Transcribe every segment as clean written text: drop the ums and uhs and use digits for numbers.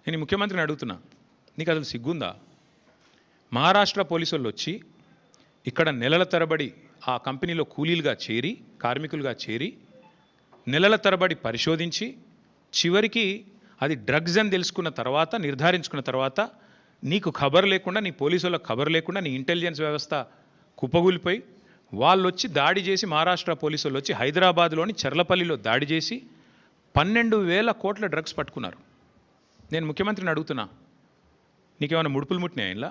నేను ముఖ్యమంత్రిని అడుగుతున్నా, నీకు అసలు సిగ్గుందా? మహారాష్ట్ర పోలీసు వాళ్ళు వచ్చి ఇక్కడ నెలల తరబడి ఆ కంపెనీలో కూలీలుగా చేరి, కార్మికులుగా చేరి, నెలల తరబడి పరిశోధించి, చివరికి అది డ్రగ్స్ అని తెలుసుకున్న తర్వాత, నిర్ధారించుకున్న తర్వాత, నీకు ఖబర్ లేకుండా, నీ పోలీసు వాళ్ళకి ఖబర్ లేకుండా, నీ ఇంటెలిజెన్స్ వ్యవస్థ కుప్పగూలిపోయి, వాళ్ళు వచ్చి దాడి చేసి, మహారాష్ట్ర పోలీసు వాళ్ళు వచ్చి హైదరాబాద్లోని చర్లపల్లిలో దాడి చేసి 12,000 కోట్ల డ్రగ్స్ పట్టుకున్నారు. నేను ముఖ్యమంత్రిని అడుగుతున్నా, నీకేమైనా ముడుపులు ముట్టినాయి ఇలా?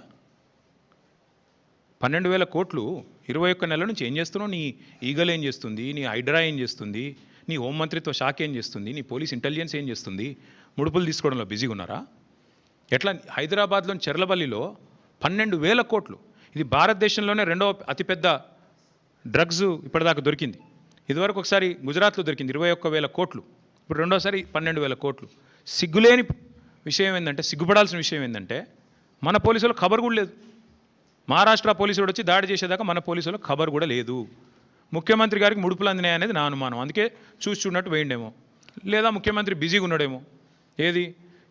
12,000 కోట్లు 21 నెలల నుంచి ఏం చేస్తున్నావు? నీ ఈగల్ ఏం చేస్తుంది? నీ హైడ్రా ఏం చేస్తుంది? నీ హోంమంత్రిత్వ శాఖ ఏం చేస్తుంది? నీ పోలీస్ ఇంటెలిజెన్స్ ఏం చేస్తుంది? ముడుపులు తీసుకోవడంలో బిజీగా ఉన్నారా? ఎట్లా? హైదరాబాద్లోని చెర్లపల్లిలో 12,000 కోట్లు. ఇది భారతదేశంలోనే రెండవ అతిపెద్ద డ్రగ్స్ ఇప్పటిదాకా దొరికింది. ఇదివరకు ఒకసారి గుజరాత్లో దొరికింది 21,000 కోట్లు. ఇప్పుడు రెండోసారి 12,000 కోట్లు. సిగ్గులేని విషయం ఏంటంటే, సిగ్గుపడాల్సిన విషయం ఏంటంటే, మన పోలీసులు ఖబర్ కూడా లేదు. మహారాష్ట్ర పోలీసులు వచ్చి దాడి చేసేదాకా మన పోలీసులకు ఖబర్ కూడా లేదు. ముఖ్యమంత్రి గారికి ముడుపులు అందినాయి అనేది నా అనుమానం. అందుకే చూసి చూడనట్టు వేయండేమో, లేదా ముఖ్యమంత్రి బిజీగా ఉన్నాడేమో. ఏది?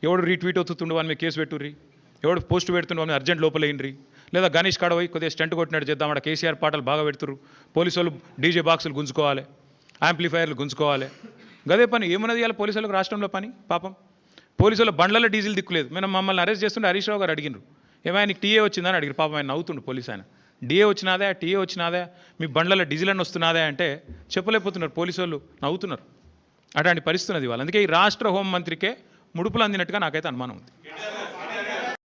ఎవడు రీట్వీట్ అవుతుండు వాని మీద కేసు పెట్టుర్రి, ఎవడు పోస్ట్ పెడుతుండు వాని అర్జెంట్ లోపలేయండి, లేదా గణేష్ కాడ పోయి కొద్దిగా స్టంట్ కొట్టినట్టు చేద్దాం, అక్కడ కేసీఆర్ పాటలు బాగా పెడుతుర్రు, పోలీసు వాళ్ళు డీజే బాక్సులు గుంజుకోవాలి, యాంప్లిఫైర్లు గుంజుకోవాలి. గదే పని ఏమున్నది ఇవాళ పోలీసు వాళ్ళకి రాష్ట్రంలో పని? పాపం పోలీసు వాళ్ళ బండ్లలో డీజిల్ దిక్కులేదు. మేము మమ్మల్ని అరెస్ట్ చేస్తుంటే హరీష్ రావు గారు అడిగినారు, ఏమైనా నీకు టీఏ వచ్చిందని అడిగారు. పాపం ఆయన నవ్వుతుండు పోలీసు ఆయన. డిఏ వచ్చినాదా, టీఏ వచ్చినాదా, మీ బండ్లలో డీజిల్ అని వస్తున్నాదా అంటే చెప్పలేకపోతున్నారు. పోలీసు వాళ్ళు నవ్వుతున్నారు. అట్లాంటి పరిస్థితి అది వాళ్ళు. అందుకే ఈ రాష్ట్ర హోంమంత్రికే ముడుపులు అందినట్టుగా నాకైతే అనుమానం ఉంది.